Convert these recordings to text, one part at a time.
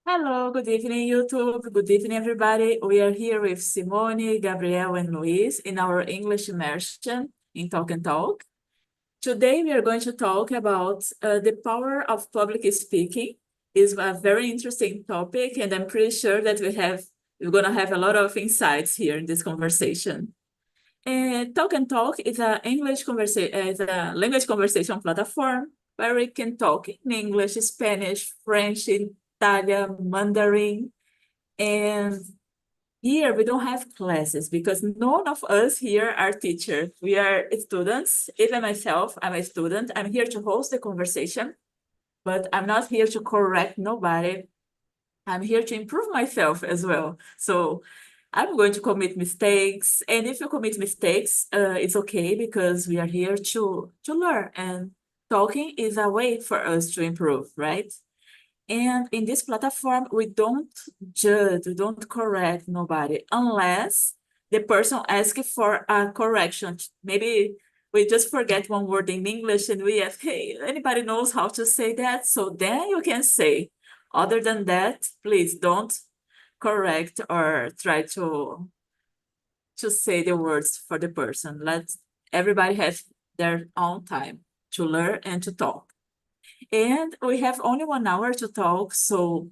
Hello, good evening, YouTube. Good evening, everybody. We are here with Simone, Gabriel, and Luis in our English immersion in Talk and Talk. Today, we are going to talk about the power of public speaking. It's a very interesting topic, and I'm pretty sure that we're going to have a lot of insights here in this conversation. Talk and Talk is is a language conversation platform where we can talk in English, Spanish, French, Italian, Mandarin, and here we don't have classes because none of us here are teachers. We are students. Even myself, I'm a student. I'm here to host the conversation, but I'm not here to correct nobody. I'm here to improve myself as well. So I'm going to commit mistakes. And if you commit mistakes, it's okay because we are here to learn. And talking is a way for us to improve, right? And in this platform, we don't judge, we don't correct nobody unless the person asks for a correction. Maybe we just forget one word in English and we ask, hey, anybody knows how to say that? So then you can say. Other than that, please don't correct or try to say the words for the person. Let everybody have their own time to learn and to talk. And we have only 1 hour to talk, so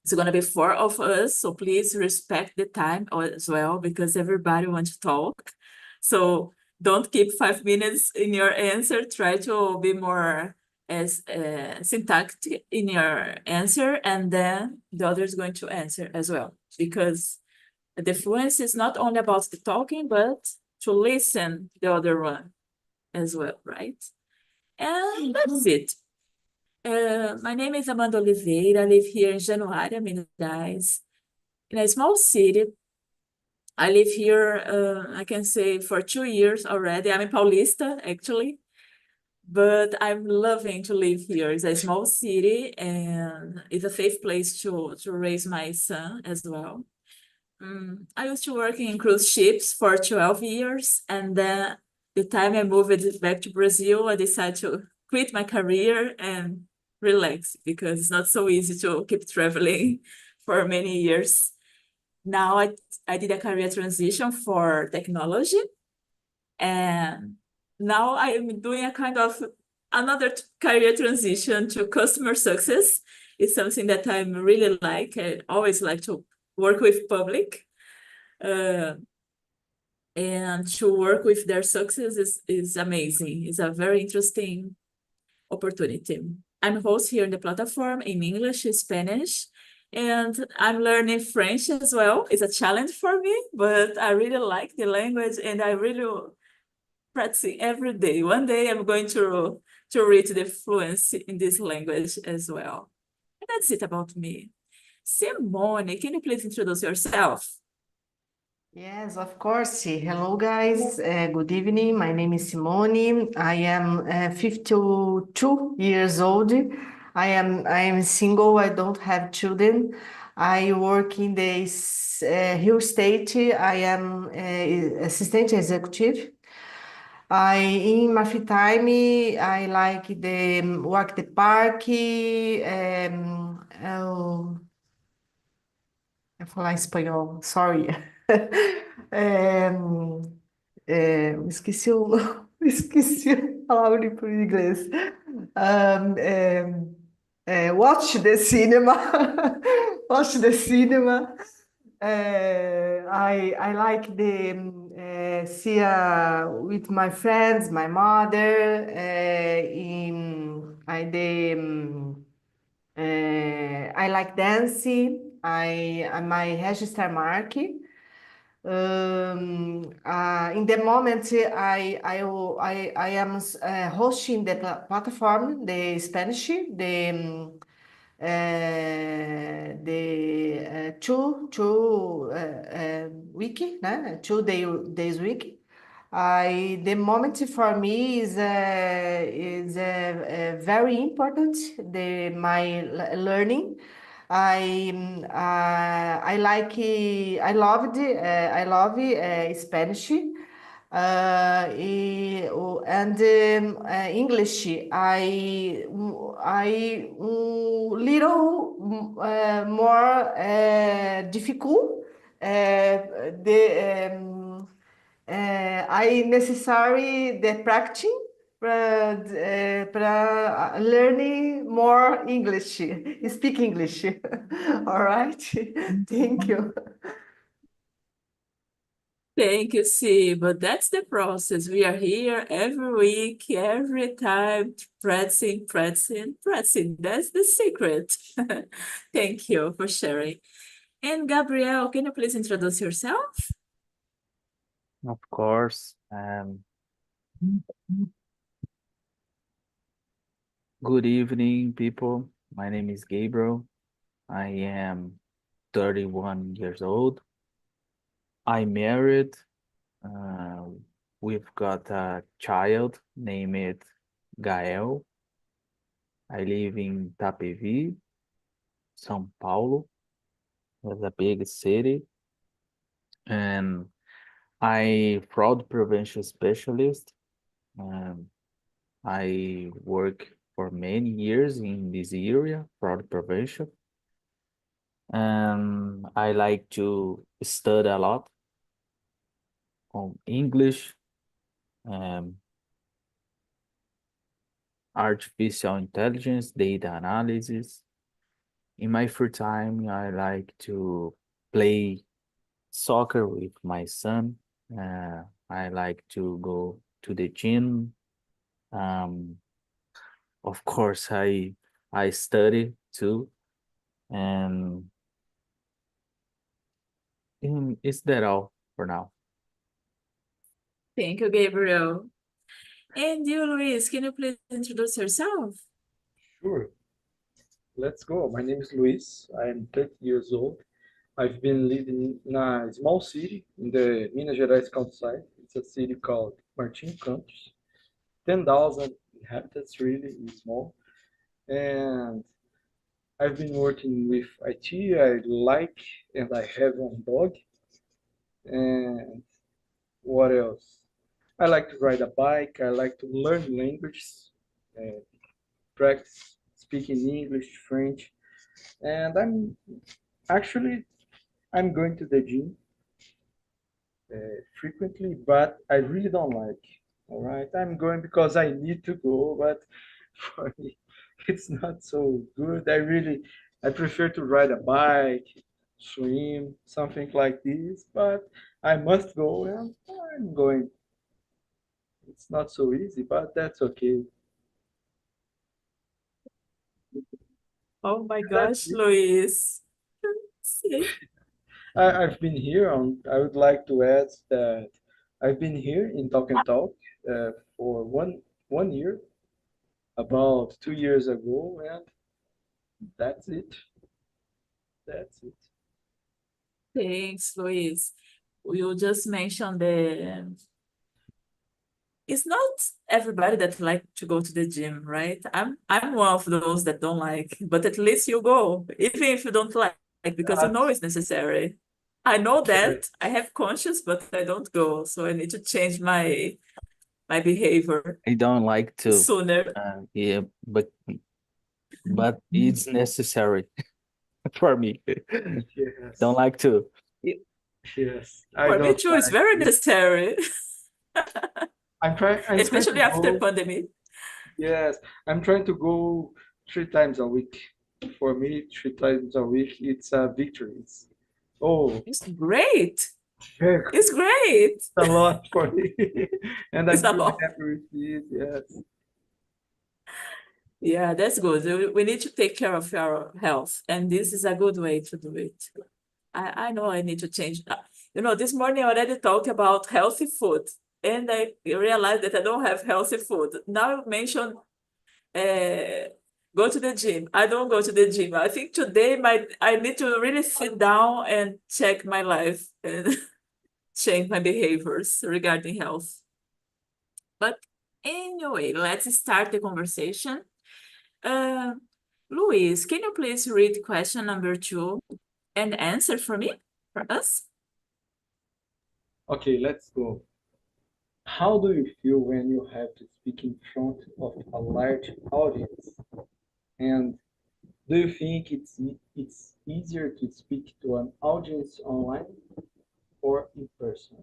it's going to be four of us. So please respect the time as well, because everybody wants to talk. So don't keep 5 minutes in your answer. Try to be more as syntactic in your answer, and then the other is going to answer as well. Because the fluency is not only about the talking, but to listen the other one as well, right? And that's it. My name is Amanda Oliveira. I live here in Januária, Minas Gerais, in a small city. I live here, I can say, for 2 years already. I'm in Paulista, actually, but I'm loving to live here. It's a small city, and it's a safe place to raise my son as well. I used to work in cruise ships for 12 years, and then the time I moved back to Brazil, I decided to quit my career and relax because it's not so easy to keep traveling for many years. Now I did a career transition for technology, and now I am doing a kind of another career transition to customer success. It's something that I really like. I always like to work with public. And to work with their success is amazing. It's a very interesting opportunity. I'm host here in the platform in English, Spanish, and I'm learning French as well. It's a challenge for me, but I really like the language and I really practice every day. One day I'm going to reach the fluency in this language as well. And that's it about me. Simone, can you please introduce yourself? Yes, of course. Hello, guys. Good evening. My name is Simone. I am 52 years old. I am single. I don't have children. I work in the real estate. I am assistant executive. In my free time, I like the walk the park. Eu falar em espanhol, sorry. Esqueci o esqueci a palavra em inglês. Um, watch the cinema. Watch the cinema. I like the see with my friends, my mother. I like dancing. I'm my register mark. In the moment, I am hosting the platform, the Spanish, the week, né? 2 days week. The moment for me is very important. My learning. I love Spanish. And English. I little more difficult. I necessary the practice para learning more English, speak English. All right, thank you. Thank you, see, but that's the process. We are here every week, every time, practicing, practicing, practicing. That's the secret. Thank you for sharing. And Gabrielle, can you please introduce yourself? Of course. Good evening, people. My name is Gabriel. I am 31 years old. I'm married. Uh, we've got a child named Gael. I live in Itapevi, São Paulo. It's a big city. And I fraud prevention specialist. Um, I work for many years in this area, fraud prevention. And I like to study a lot on English, um, artificial intelligence, data analysis. In my free time, I like to play soccer with my son. I like to go to the gym. Um, of course, I study too, and is that all for now? Thank you, Gabriel. And you, Luis, can you please introduce yourself? Sure, let's go. My name is Luis. I'm 30 years old. I've been living in a small city in the Minas Gerais countryside. It's a city called Martin Campos. 10,000 inhabitants, really small. And I've been working with IT. I like and I have one dog. And what else? I like to ride a bike. I like to learn languages, uh, practice speaking English, French. And actually I'm going to the gym frequently, but I really don't like. All right, I'm going because I need to go, but for me, it's not so good. I prefer to ride a bike, swim, something like this, but I must go and I'm going. It's not so easy, but that's okay. Oh my That's gosh, it. Luis. See? I've been here on, I would like to add that I've been here in Talk and Talk for one year, about 2 years ago, and that's it. That's it. Thanks, Luis. You just mentioned the it's not everybody that like to go to the gym, right? I'm one of those that don't like, but at least you go, even if you don't like, because you know That's it's necessary. I know correct. that I have conscience, but I don't go, so I need to change my behavior I don't like to, sooner. yeah, but it's necessary for me. Don't Yes. like to. Yes. I For me don't too, it's like very it. necessary, I'm trying to especially after go. pandemic. Yes, I'm trying to go 3 times a week. For me, 3 times a week, it's a victory. Oh, It's great. very It's great. a lot for me, and It's I'm a really lot. happy with it. Yes. Yeah, that's good. We need to take care of our health, and this is a good way to do it. I know I need to change that. This morning I already talked about healthy food, and I realized that I don't have healthy food. Now you mentioned go to the gym. I don't go to the gym. I think today I need to really sit down and check my life and change my behaviors regarding health. But anyway, let's start the conversation. Uh, Luis, can you please read question number 2 and answer for me, for us? Okay, let's go. How do you feel when you have to speak in front of a large audience? And Do you think it's easier to speak to an audience online or in person?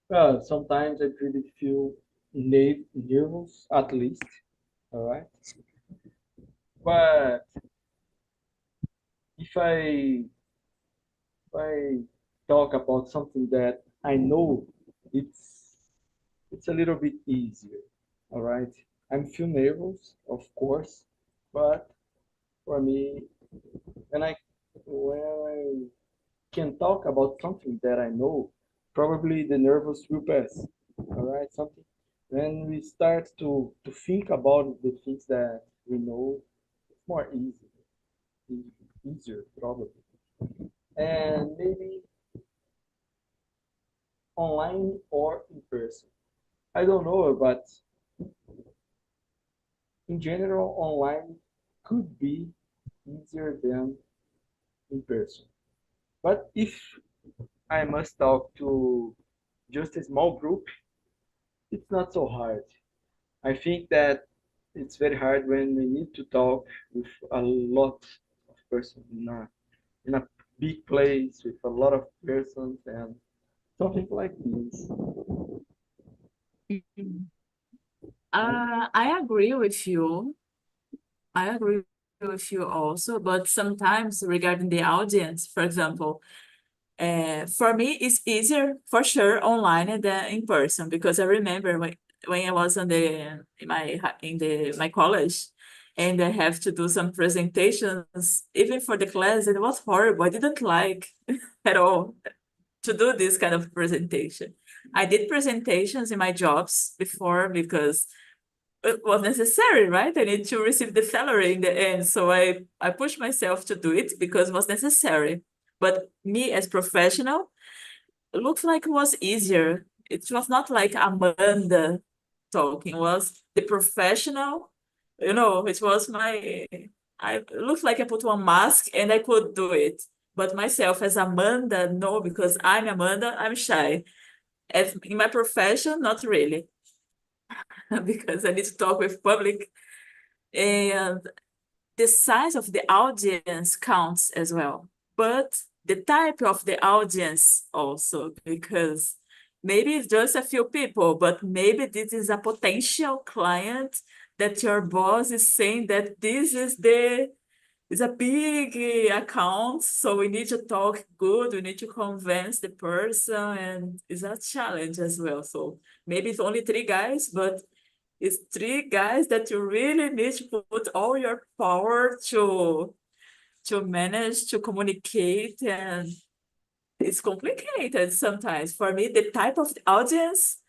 Well, sometimes I really feel nervous, at least, all right? But if I talk about something that I know, it's it's a little bit easier, all right? I'm feel nervous, of course, but for me, when I can talk about something that I know, probably the nervous will pass. All right, something. When we start to think about the things that we know, it's more easier probably. And maybe online or in person. I don't know, but in general, online could be easier than in person. But if I must talk to just a small group, it's not so hard. I think that it's very hard when we need to talk with a lot of persons in a big place with a lot of persons and something like this. Mhm. I agree with you. I agree with you also, but sometimes regarding the audience, for example, for me, it's easier for sure online than in person because I remember when I was on my college and I have to do some presentations, even for the class, it was horrible. I didn't like at all to do this kind of presentation. I did presentations in my jobs before because it was necessary, right? I need to receive the salary in the end. So I pushed myself to do it because it was necessary. But me as professional, it looks like it was easier. It was not like Amanda talking, it was the professional, it was it looks like I put one mask and I could do it. But myself as Amanda, no, because I'm Amanda, I'm shy. As in my profession, not really, because I need to talk with public. And the size of the audience counts as well, but the type of the audience also, because maybe it's just a few people, but maybe this is a potential client that your boss is saying that this is a big account, so we need to talk good, we need to convince the person, and it's a challenge as well. So maybe it's only three guys, but it's three guys that you really need to put all your power to manage to communicate, and it's complicated sometimes. For me, the type of audience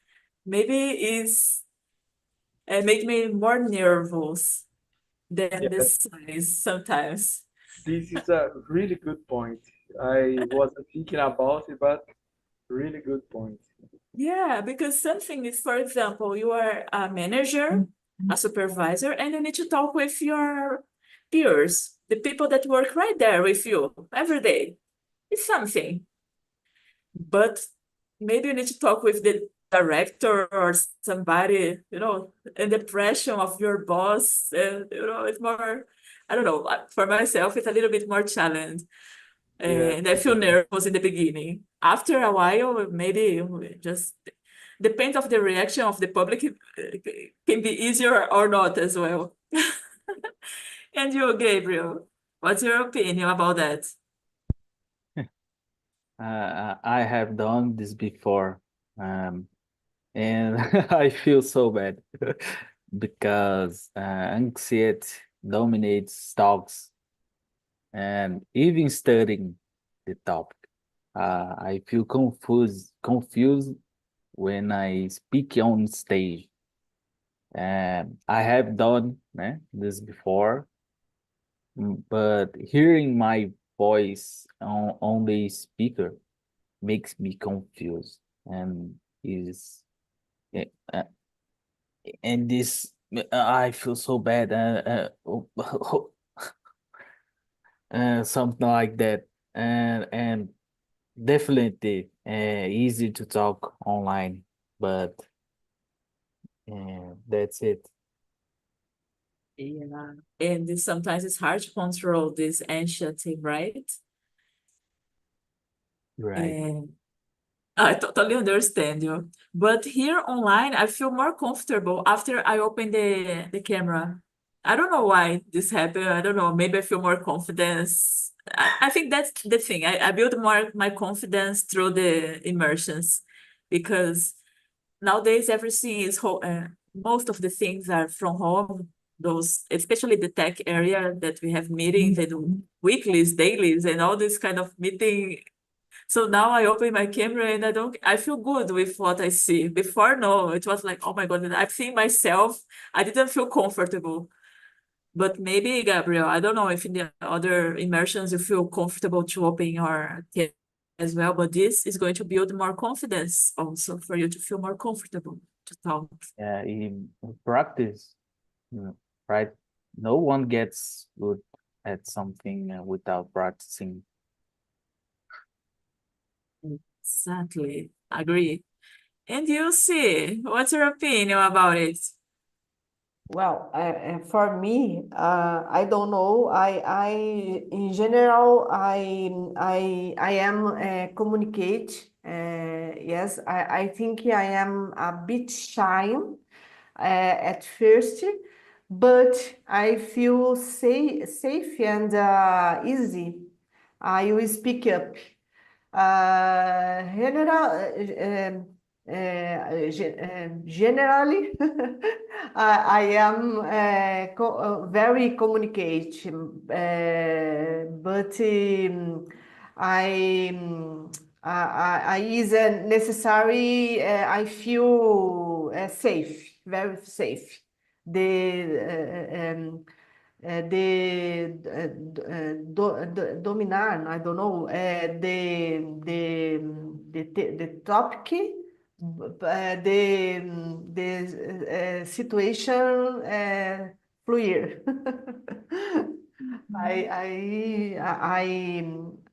maybe is make me more nervous than the Yeah, size sometimes. this is a really good point. I wasn't thinking about it, but really good point. Yeah, because something is, for example, you are a manager, a supervisor, and you need to talk with your peers, the people that work right there with you every day. It's something, but maybe you need to talk with the director or somebody, and the pressure of your boss, it's more, I don't know, for myself, it's a little bit more challenge. Yeah, And I feel nervous in the beginning. After a while, maybe just depends of the reaction of the public, can be easier or not as well. And you, Gabriel, what's your opinion about that? I have done this before, um, and I feel so bad because anxiety dominates talks, and even studying the topic. I feel confused when I speak on stage. I have done this before, but hearing my voice on the speaker makes me confused and is eh, uh, and this I feel so bad something like that and definitely easy to talk online, but that's it. Yeah. And sometimes it's hard to control this anxiety, right? Right. And I totally understand you. But here online, I feel more comfortable after I open the camera. I don't know why this happened. I don't know. Maybe I feel more confidence. I think that's the thing. I build more my confidence through the immersions because nowadays everything is most of the things are from home. Those, especially the tech area that we have meetings and weeklies, dailies, and all this kind of meeting. So now I open my camera and I feel good with what I see. Before, no, it was like, oh my God, I've seen myself. I didn't feel comfortable. But maybe, Gabriel, I don't know if in the other immersions you feel comfortable to open your camera as well, but this is going to build more confidence also for you to feel more comfortable to talk. In practice, right? No one gets good at something without practicing. Exactly. Agree. And you see, what's your opinion about it? Well, for me, I don't know. In general, I am communicate. Yes, I think I am a bit shy at first, but I feel safe and easy. I will speak up. Generally, I am very communicative, but I, I is necessary. I feel safe, very safe. Dominar, I don't know, the topic, the situation fluir.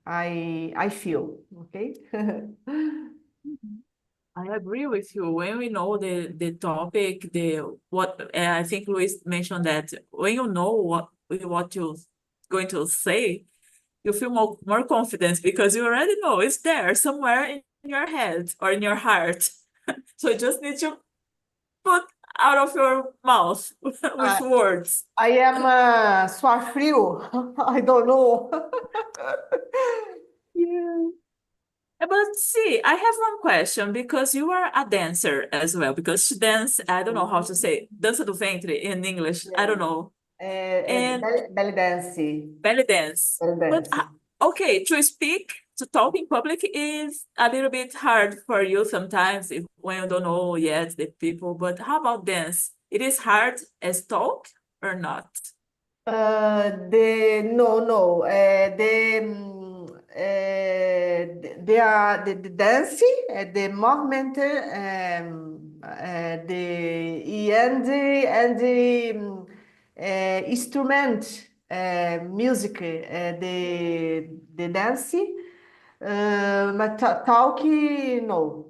I feel, okay? I agree with you. When we know the topic, the what I think Luis mentioned that when you know what you're going to say, you feel more confidence because you already know it's there somewhere in your head or in your heart. So you just need to put out of your mouth with I, words. I am suar frio. I don't know. Yeah. But see, I have one question because you are a dancer as well. Because she dance, I don't know how to say, dança do ventre in English. I don't Yeah. know. And Belly dance. belly dance. Belly But dance. okay, to talk in public is a little bit hard for you sometimes when you don't know yet the people. But how about dance? It is hard as talk or not? No, they are the dance, the movement, the and the instrument, music, the dance, but talk, no.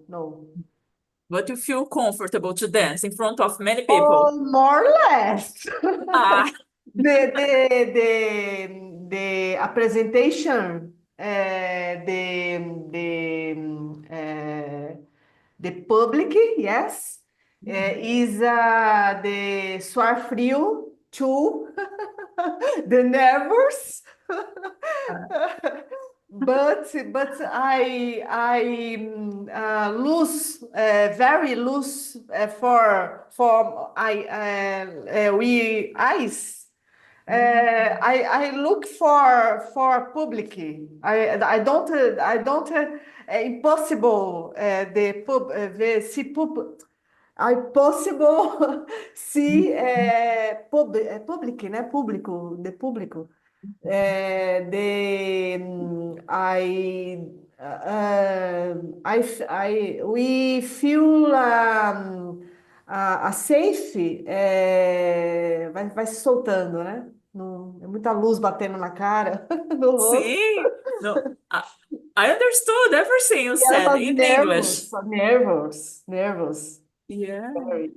But you feel comfortable to dance in front of many Oh, people? more or less. Ah, The presentation, the public, yes, is the suar frio too, the nervous. But I lose very loose for we eyes. I look for public. I don't impossible the pub the see pub. I possible see public, né? Público, de público. We feel a safe, vai se soltando, né? É muita luz batendo na cara, no rosto. sim. No, I understood everything you E ela said faz in English. nervos, nervos, nervos. Yeah, Very.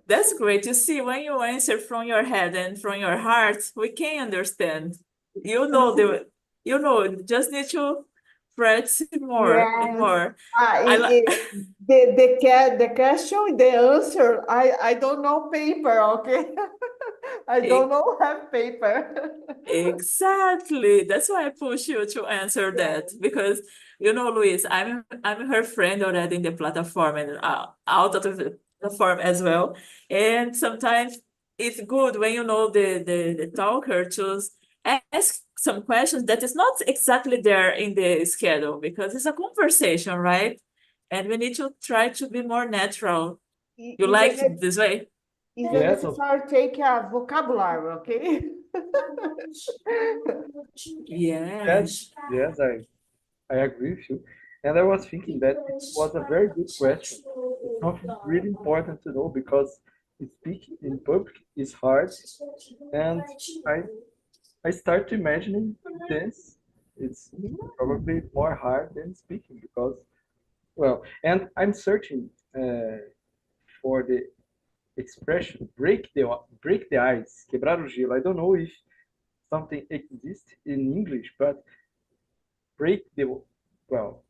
that's great. You see, when you answer from your head and from your heart, we can understand. Just need to practice more and Yes. more. Ah, I like the question, the answer, I don't know paper, okay? I don't know have paper. exactly. That's why I push you to answer Yeah. that because Luis, I'm her friend already in the platform and out of the platform as well. And sometimes it's good when you know the talker to ask some questions that is not exactly there in the schedule because it's a conversation, right? And we need to try to be more natural. You Even like this way? even Yes, necessary take a vocabulary, okay? Yes. yes, I agree with you. And I was thinking that it was a very good question. It's something really important to know because speaking in public is hard, and I I start imagining this. It's probably more hard than speaking because, well, and I'm searching for the expression break the ice, quebrar o gelo. I don't know if something exists in English, but break the, well,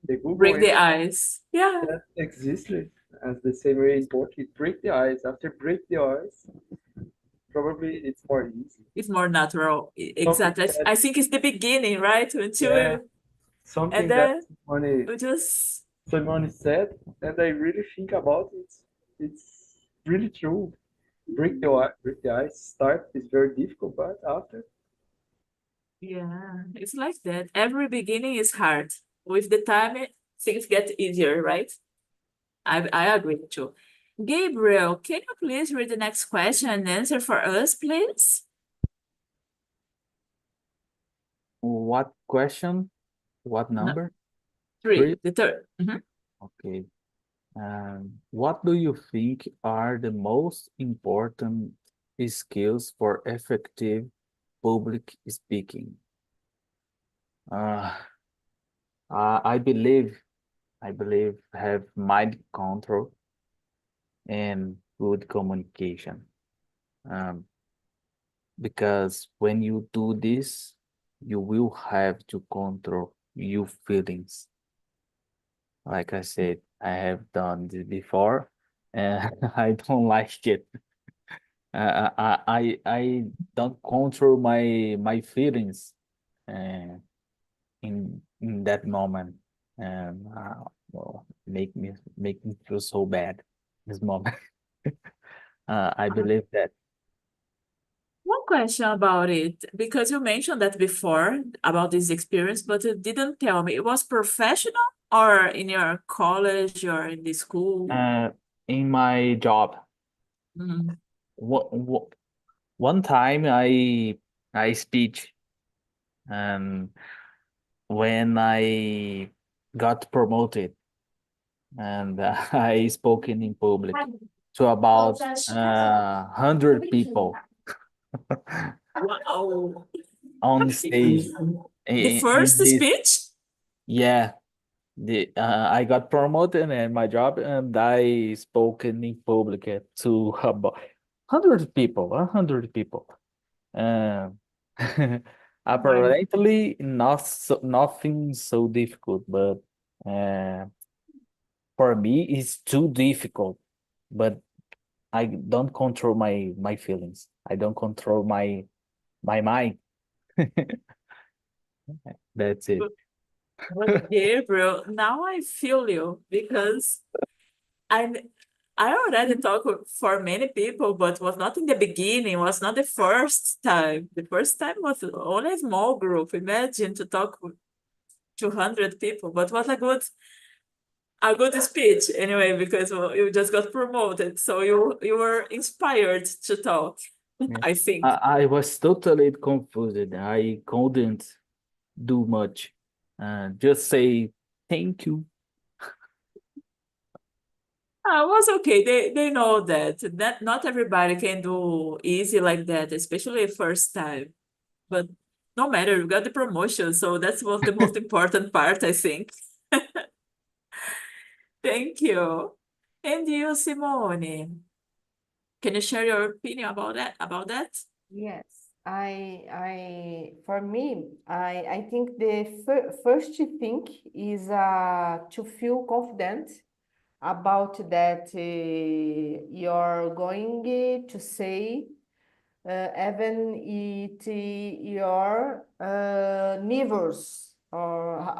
the Google Break the ice. Yeah. that exists as the same way in Portuguese. Break the ice. After break the ice, probably it's more easy. It's more natural. Something Exactly. that, I think it's the beginning, right? Until yeah, and something that then Simone, we just Simone said, and I really think about it. It's really true. Break the ice. Start is very difficult, but after, yeah, it's like that. Every beginning is hard. With the time, things get easier, right? I agree with you. Gabriel, can you please read the next question and answer for us, please? What question? What No, number? three, Three? the third. Mhm. Okay. What do you think are the most important skills for effective public speaking? Uh, I believe have mind control and good communication. Um, because when you do this, you will have to control your feelings. Like I said, I have done this before, and I don't like it. I don't control my feelings uh, in that moment, and well, make me feel so bad this moment. I believe that One question about it, because you mentioned that before about this experience, but you didn't tell me. It was professional or in your college or in the school? in my job, Mhm. one one time I speech, and when I got promoted, and I spoken in public to about 100 people Wow. on stage. The In first this, speech? yeah, I got promoted in my job, and I spoken in public to about 100 people, 100 people. Um, My, apparently nothing so difficult, but uh, for me it's too difficult. But I don't control my feelings. I don't control my mind. That's it. but Gabriel, now I feel you because I I already talked for many people, but was not in the beginning, was not the first time. The first time was only a small group. Imagine to talk with 200 people, but was a good speech anyway, because you just got promoted. So you were inspired to talk, Yeah. I think. I was totally confused. I couldn't do much. Just say thank you. Was okay. They know that not everybody can do easy like that, especially first time. But no matter, you got the promotion, so that's was the most important part, I think. Thank you. And you, Simone, can you share your opinion about that? Yes, for me, I think the first thing is to feel confident about that you're going to say, even it your neighbors, or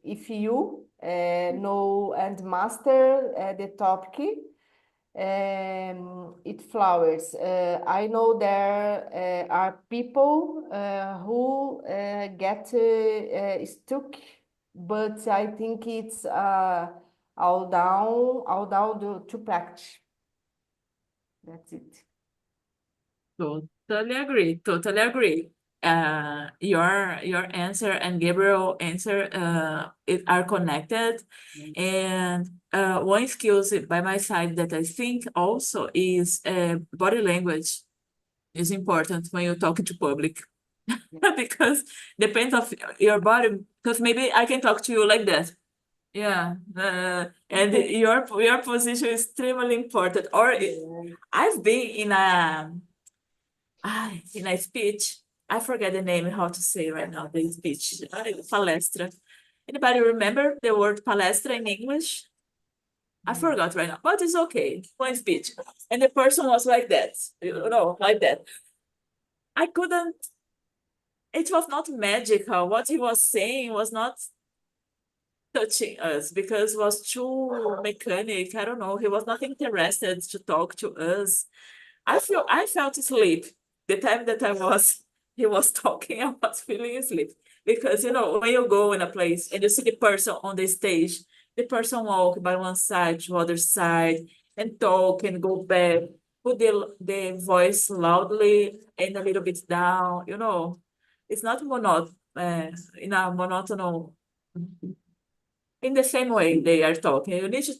if you know and master the topic, it flowers. I know there are people who get stuck, but I think it's all down to practice. That's it. Totally agree. Totally agree. Your answer and Gabriel answer are connected, and one skills by my side that I think also is body language is important when you're talking to public. Because depends of your body, because maybe I can talk to you like that. Yeah, and your position is extremely important. Or I've been in a speech. I forget the name, how to say right now, the speech. Palestra. Anybody remember the word palestra in English? I forgot right now, but it's okay. One speech. And the person was like that, like that. I couldn't, it was not magical. What he was saying was not touching us because it was too mechanic. I don't know. He was not interested to talk to us. I felt asleep the time that he was talking. I was feeling asleep because when you go in a place and you see the person on the stage, the person walk by one side to other side and talk and go back, put the voice loudly and a little bit down. It's not in a monotonous. In the same way they are talking, you need to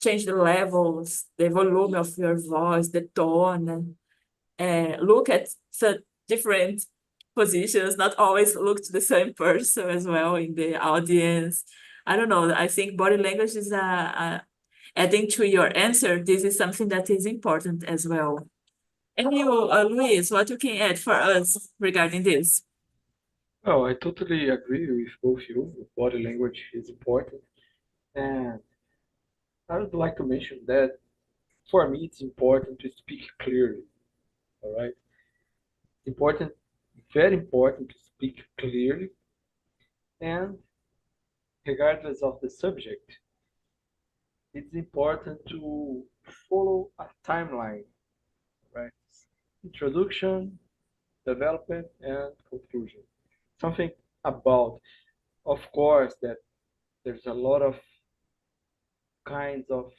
change the levels, the volume of your voice, the tone, look at the different positions, not always look to the same person as well in the audience. I don't know. I think body language is adding to your answer. This is something that is important as well. And you, Luis, what you can add for us regarding this? Oh, I totally agree with both you. Body language is important. And I would like to mention that for me, it's important to speak clearly. All right. Important, very important to speak clearly. And regardless of the subject, it's important to follow a timeline, right? Introduction, development, and conclusion. Something about, of course, that there's a lot of kinds of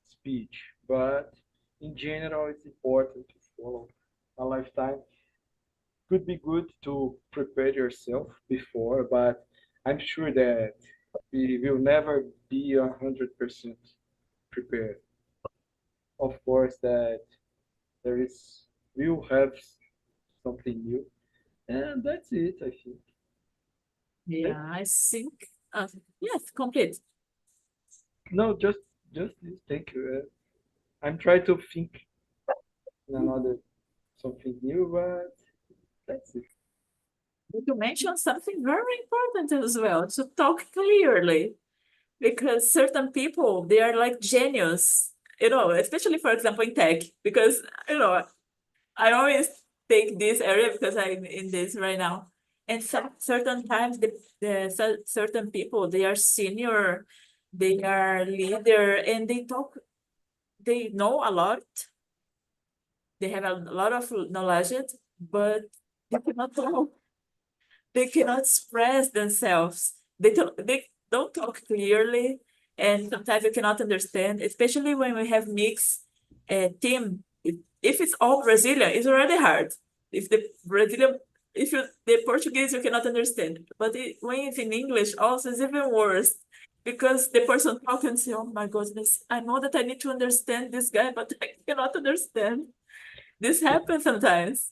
speech, but in general, it's important to follow a lifetime. Could be good to prepare yourself before, but I'm sure that we will never be 100% prepared. Of course, that there is we'll have something new, and that's it. I think. Yeah, I think, yes, complete. No, just this. Thank you. I'm trying to think in another something new, but that's it. You mentioned something very important as well, to talk clearly, because certain people, they are like genius, especially, for example, in tech, because, I always take this area because I'm in this right now. And some certain times, certain people, they are senior, they are leader, and they know a lot, they have a lot of knowledge, but they cannot talk. They cannot express themselves. They don't talk clearly, and sometimes you cannot understand, especially when we have mixed team. If it's all Brazilian, it's already hard. If the Brazilian, if you the Portuguese, you cannot understand. But when it's in English, also it's even worse because the person talking and say, "Oh my goodness, I know that I need to understand this guy, but I cannot understand." This happens sometimes.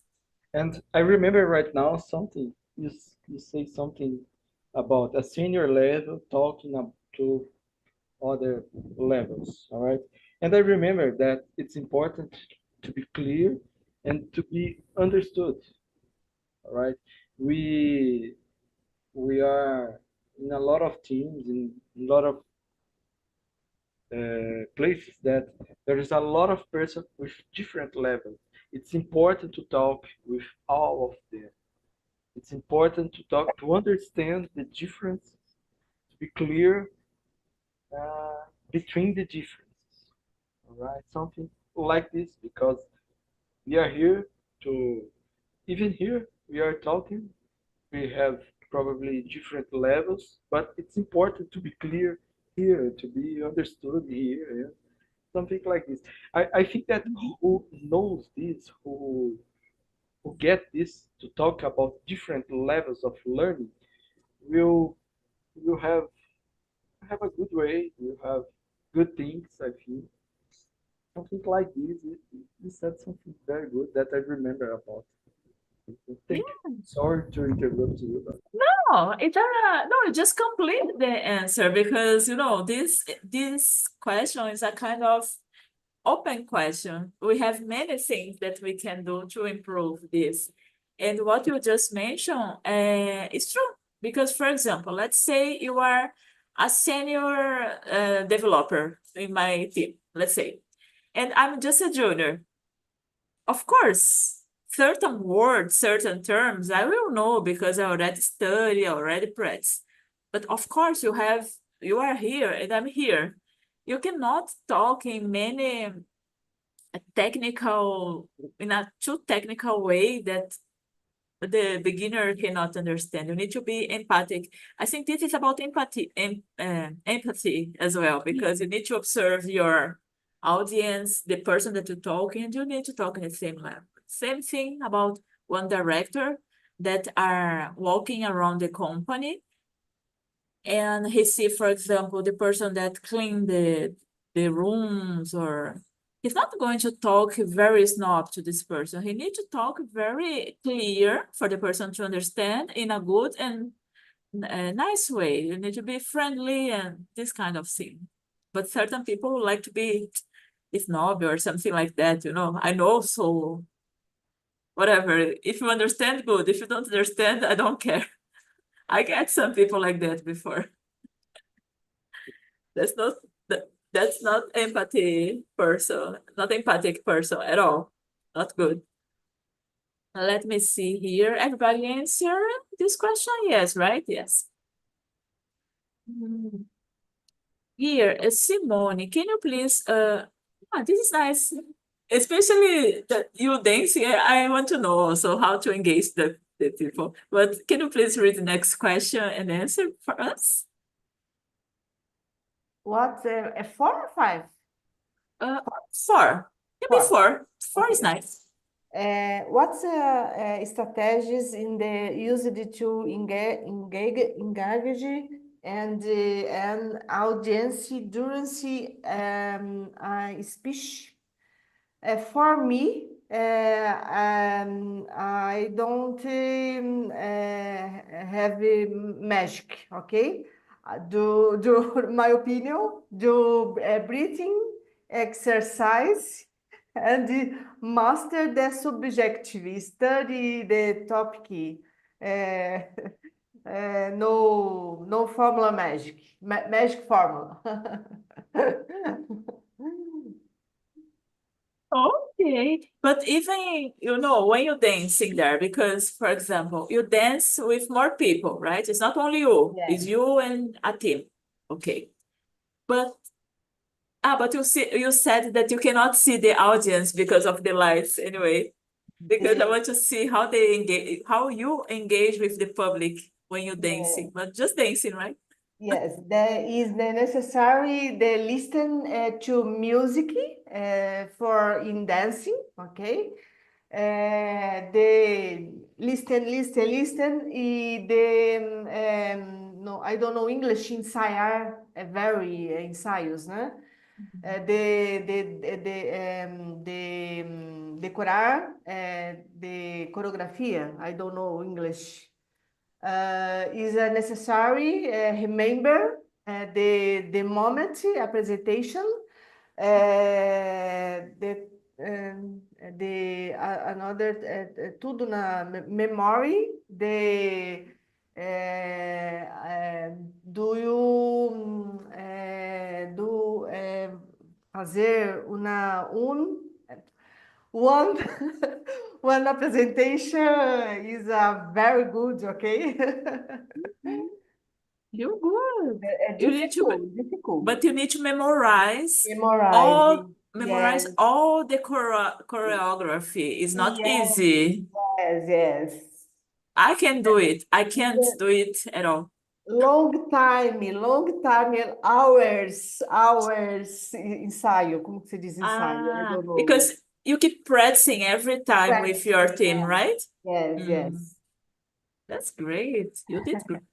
And I remember right now something you say something about a senior level talking to other levels, all right? And I remember that it's important to be clear and to be understood, all right? We we are in a lot of teams, in a lot of places that there is a lot of person with different levels. It's important to talk with all of them. It's important to talk to understand the difference, to be clear between the differences. All right, something like this because we are here to even here we are talking. We have probably different levels, but it's important to be clear here, to be understood here. Yeah? Something like this. I think that who knows this, who get this to talk about different levels of learning will have a good way, will have good things, I feel. Something like this. You said something very good that I remember about. Thank you. Sorry to interrupt you, but No, no, just complete the answer because this question is a kind of open question. We have many things that we can do to improve this. And what you just mentioned is true. Because, for example, let's say you are a senior developer in my team, let's say, and I'm just a junior. Of course, certain words, certain terms, I will know because I already study, I already practice. But of course, you are here and I'm here. You cannot talk in many in a too technical way that the beginner cannot understand. You need to be empathic. I think this is about empathy as well, because you need to observe your audience, the person that you're talking, and you need to talk in the same level. Same thing about one director that are walking around the company and he see, for example, the person that clean the rooms, or he's not going to talk very snob to this person. He needs to talk very clear for the person to understand in a good and nice way. You need to be friendly and this kind of thing. But certain people like to be snob or something like that, I know, so whatever. If you understand, good. If you don't understand, I don't care. I get some people like that before. That's not that's not not empathic person at all. Not good. Let me see here. Everybody answer this question? Yes, right? Yes. Here is Simone. Can you please this is nice. Especially that you dancing. I want to know also how to engage the people. But can you please read the next question and answer for us? What's a 4 or 5? 4. Maybe Four. 4. 4 is Okay. nice. What's strategies in the used to engage and an audience during a speech? For me, I don't have magic, okay? Do my opinion, do breathing exercise and master the subjective, study the topic. No formula magic, magic formula. Okay, but even when you dancing there, because for example, you dance with more people, right? It's not only you, it's Yes. you and a team. Okay. But you said that you cannot see the audience because of the lights anyway. Because I want to see how they engage, how you engage with the public when you're dancing, but just dancing, right? Yes, there is the necessary the listen to music for in dancing, okay? The listen, the no, I don't know English, ensaiar é very ensaios, né? Decorar the coreografia, I don't know English. Is a necessary remember the moment, a presentation, another tudo na memory, do you do fazer one one presentation is very good, okay? You're good. É You need to, difficult. but you need to memorize Memorizing, memorize yes, all the choreography. It's not yes, easy. yes. I can do it. I can't do it at all. Long time, hours, ensaio. Como que se diz ensaio? I don't know. Because you keep practicing every time with your Practice, team, right? yes, Mm, yes. that's great. You did great.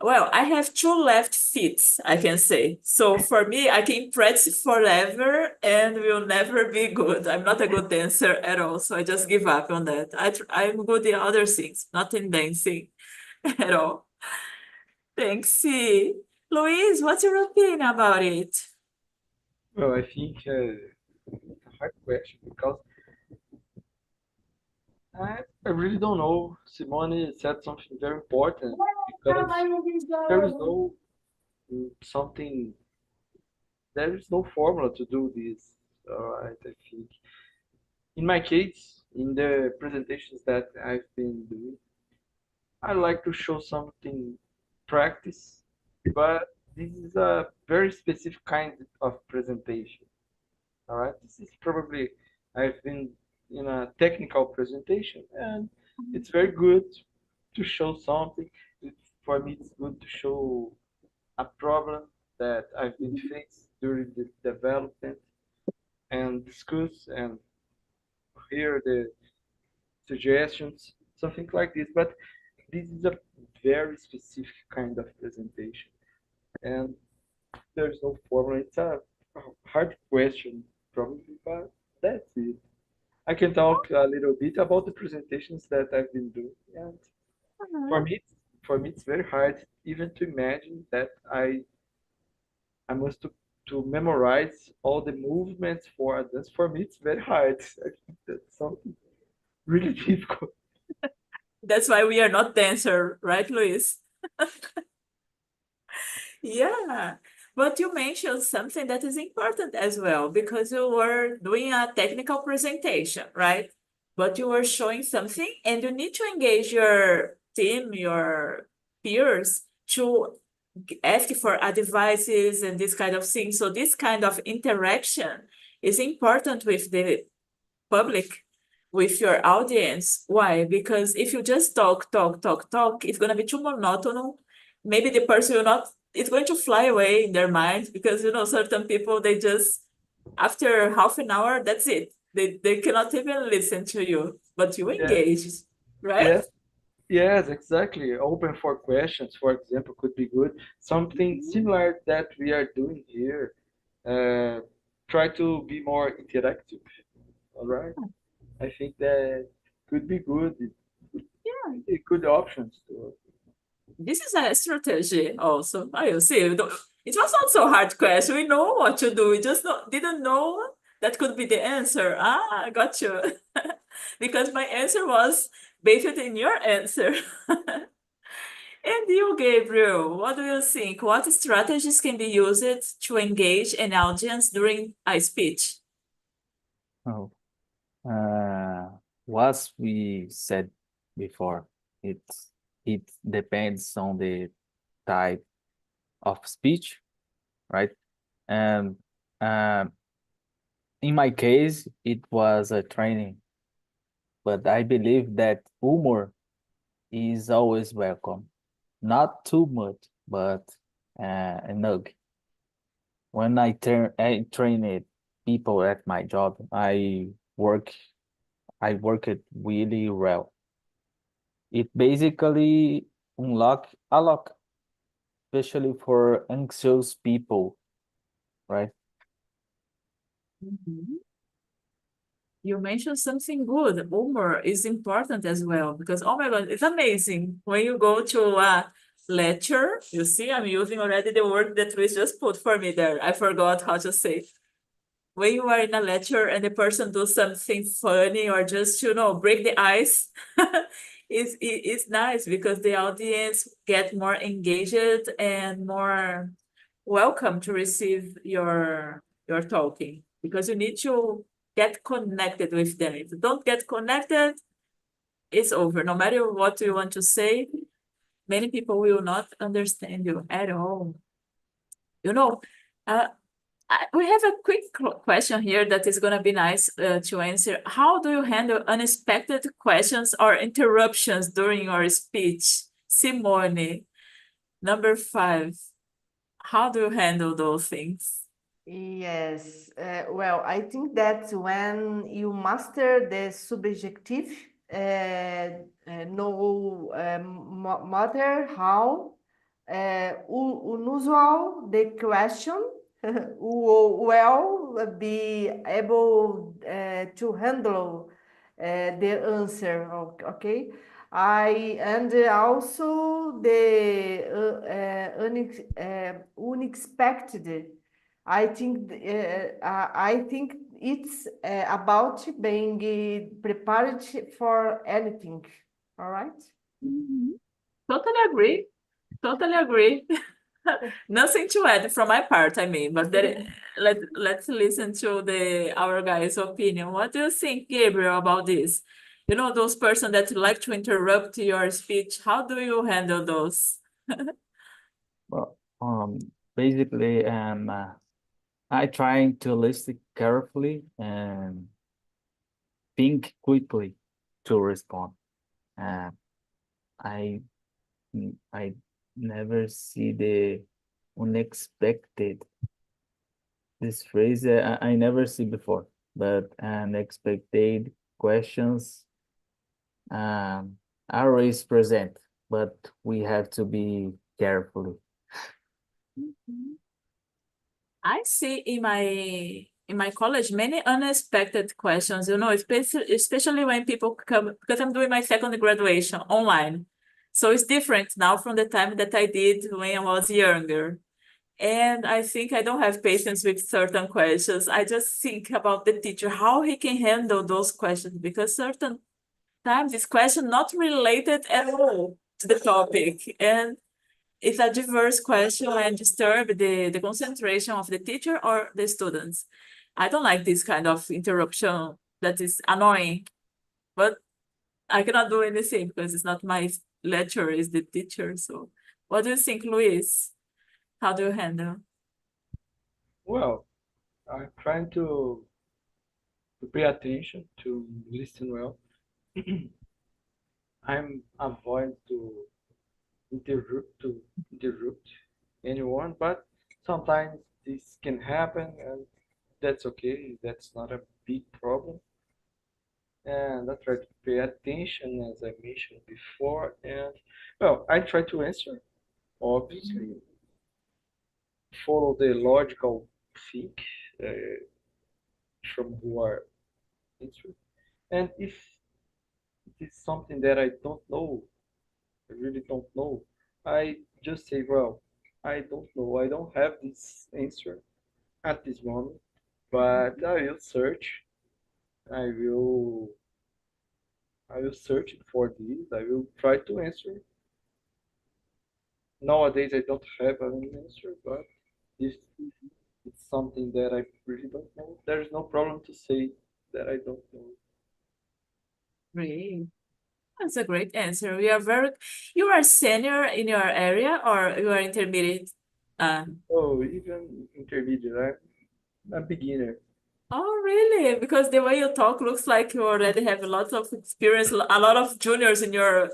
Well, I have two left feet, I can say. So for me, I can practice forever and will never be good. I'm not a good dancer at all, so I just give up on that. I'm good in other things, not in dancing at all. Thanks. Luis, what's your opinion about it? Well, I think it's a hard question because I really don't know. Simone said something very important because there is no something, there is no formula to do this. All right, I think. In my case, in the presentations that I've been doing, I like to show something practice, but this is a very specific kind of presentation. All right, this is probably I've been in a technical presentation, and it's very good to show something. For me, it's good to show a problem that I've been faced during the development and discuss and hear the suggestions, something like this. But this is a very specific kind of presentation, and there's no formula. It's a hard question, probably, but that's it. I can talk a little bit about the presentations that I've been doing, and for me, it's very hard even to imagine that I must to memorize all the movements for a dance. For me, it's very hard. I think that's something really difficult. That's why we are not dancer, right, Luis? Yeah, but you mentioned something that is important as well, because you were doing a technical presentation, right? But you were showing something, and you need to engage your team, your peers, to ask for advices and this kind of thing. So this kind of interaction is important with the public, with your audience. Why? Because if you just talk, it's going to be too monotonous. Maybe the person will not, it's going to fly away in their mind because, certain people, they just, after half an hour, that's it. They cannot even listen to you, but you Yes, engage, right? yes, yes, exactly. Open for questions, for example, could be good. Something similar that we are doing here. Uh, Try to be more interactive. All right. I think that could be good. Good options to. This is a strategy also. You see, it was not so hard question. We know what to do. We just didn't know that could be the answer. I got you. Because my answer was based in your answer. And you, Gabriel, what do you think? What strategies can be used to engage an audience during a speech? Oh, what we said before, it it depends on the type of speech, right? And um, in my case, it was a training, but I believe that humor is always welcome. Not too much, but enough. When I train people at my job, work it really well. It basically unlock a lot, especially for anxious people, right? Mhm. You mentioned something good. Humor is important as well because, oh my God, it's amazing when you go to a lecture. You see, I'm using already the word that Luis just put for me there. I forgot how to say. When you are in a lecture and the person does something funny or just, break the ice, it's nice because the audience get more engaged and more welcome to receive your talking, because you need to get connected with them. If you don't get connected, it's over. No matter what you want to say, many people will not understand you at all. Uh, we have a quick question here that is going to be nice to answer. How do you handle unexpected questions or interruptions during your speech? Simone, number 5. How do you handle those things? Yes, well, I think that when you master the subjective, no matter how unusual the question, will be able to handle the answer, okay? And also the unexpected. I think it's about being prepared for anything. All right? Mhm. Totally agree. Totally agree. Nothing to add from my part, I mean, but let's listen to our guy's opinion. What do you think, Gabriel, about this? Those person that like to interrupt your speech, how do you handle those? Well, basically, I try to listen carefully and think quickly to respond. Uh, I I never see the unexpected. This phrase I never see before, but unexpected questions are always present, but we have to be careful. I see in my college many unexpected questions, especially when people come, because I'm doing my second graduation online. So it's different now from the time that I did when I was younger. And I think I don't have patience with certain questions. I just think about the teacher, how he can handle those questions, because certain times this question not related at all to the topic. And it's a diverse question and disturb the concentration of the teacher or the students. I don't like this kind of interruption that is annoying, but I cannot do anything because it's not my lecturer, it's the teacher. So what do you think, Luis? How do you handle? Well, I'm trying to pay attention, to listen well. I'm avoid to interrupt anyone, but sometimes this can happen, and that's okay. That's not a big problem. And I try to pay attention, as I mentioned before, and well, I try to answer, obviously, follow the logical think from who are answering. And if it is something that I don't know, I really don't know, I just say, well, I don't know, I don't have this answer at this moment, but I will search. I will search for this. I will try to answer. Nowadays, I don't have an answer, but if it's something that I really don't know, there's no problem to say that I don't know. Great. That's a great answer. You are senior in your area or you are intermediate? Uh, Oh, even intermediate, I'm a beginner. oh, really? Because the way you talk looks like you already have lots of experience, a lot of juniors in your.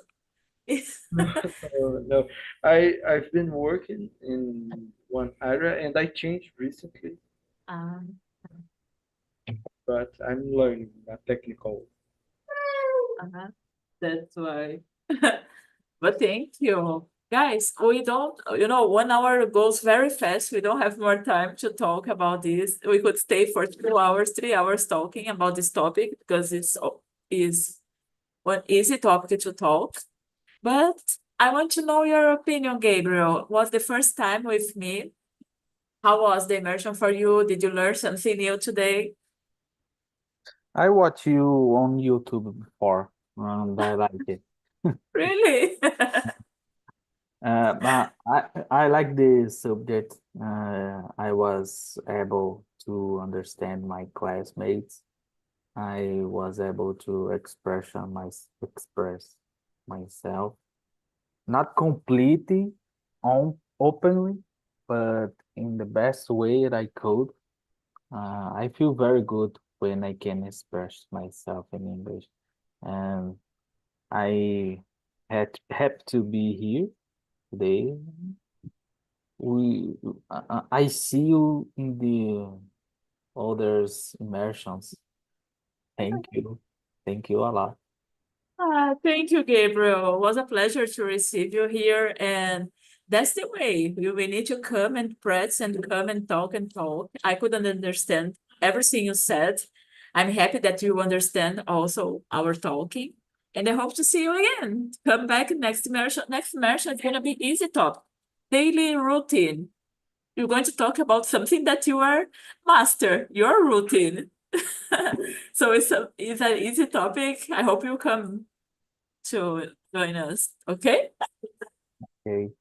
No, I've been working in one area and I changed recently, Um, but I'm learning a technical. uh-huh. That's why. But thank you. Guys, we don't, 1 hour goes very fast. We don't have more time to talk about this. We could stay for 2 hours, 3 hours talking about this topic because is one easy topic to talk. But I want to know your opinion, Gabriel. Was the first time with me? How was the immersion for you? Did you learn something new today? I watch you on YouTube before, and I like it. Really? But I like the subject. I was able to understand my classmates. I was able to express myself, not completely openly, but in the best way that I could. I feel very good when I can express myself in English, and I had happy to be here today. I see you in the others immersions. Thank you a lot. Thank you, Gabriel. It was a pleasure to receive you here. And that's the way. We need to come and press and come and talk and talk. I couldn't understand everything you said. I'm happy that you understand also our talking. And I hope to see you again. Come back next immersion. Next immersion is going to be easy talk. Daily routine. You're going to talk about something that you are master, your routine. So it's an easy topic. I hope you come to join us. Okay? Okay.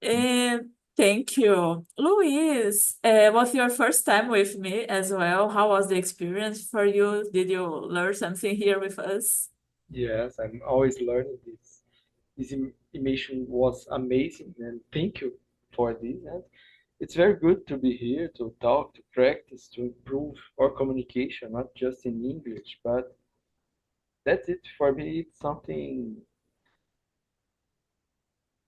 And thank you. Luis, was your first time with me as well? How was the experience for you? Did you learn something here with us? Yes, I'm always learning this. Immersion was amazing, and thank you for this. And it's very good to be here to talk, to practice, to improve our communication, not just in English, but that's it for me. It's something,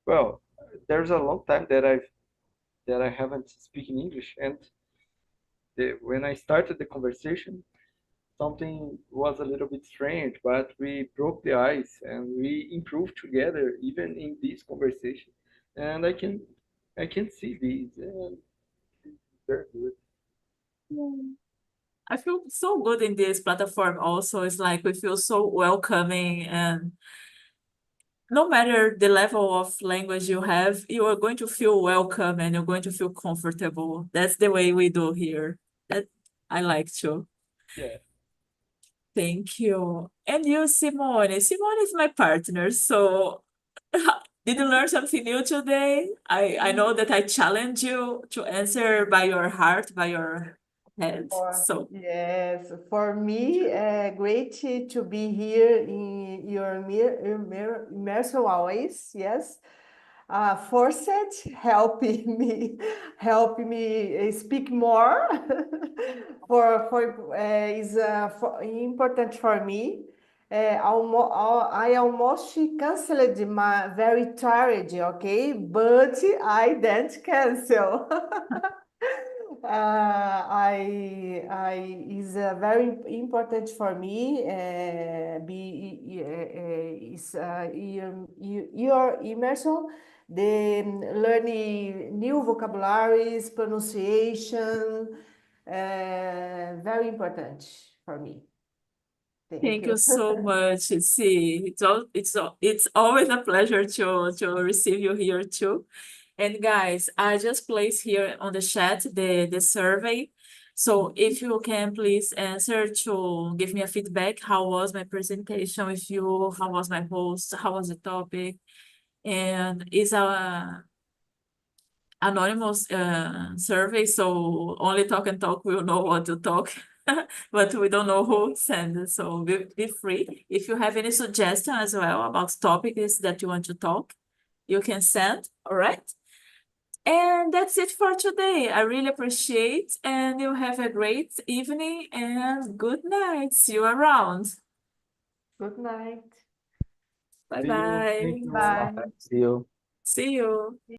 well, there's a long time that I haven't speaking English, and when I started the conversation, something was a little bit strange, but we broke the ice and we improved together, even in this conversation. And I can see these, and it's very good. Yeah. I feel so good in this platform also. It's like we feel so welcoming, and no matter the level of language you have, you are going to feel welcome and you're going to feel comfortable. That's the way we do here. That I like to. Yeah, Thank you. And you, Simone. Simone is my partner. So did you learn something new today? I know that I challenge you to answer by your heart, by your head. So Yes, for me, great to be here in your immersion always. Yes, forced helping me speak more for is important for me. I almost canceled my very tired, okay, but I didn't cancel. I is very important for me. Be is your immersion, the learning new vocabularies, pronunciation, very important for me. Thank thank you you. so much. See, it's always a pleasure to receive you here too. And guys, I just placed here on the chat the survey. So if you can please answer to give me a feedback, how was my presentation with you? How was my host? How was the topic? And it's a anonymous survey, so only Talk and Talk will know what to talk, but we don't know who sent it. So be free. If you have any suggestion as well about topics that you want to talk, you can send. All right. And that's it for today. I really appreciate, and you have a great evening and good night. See you around. Good night. Bye see you. Thank bye. you. Bye. See you. See you.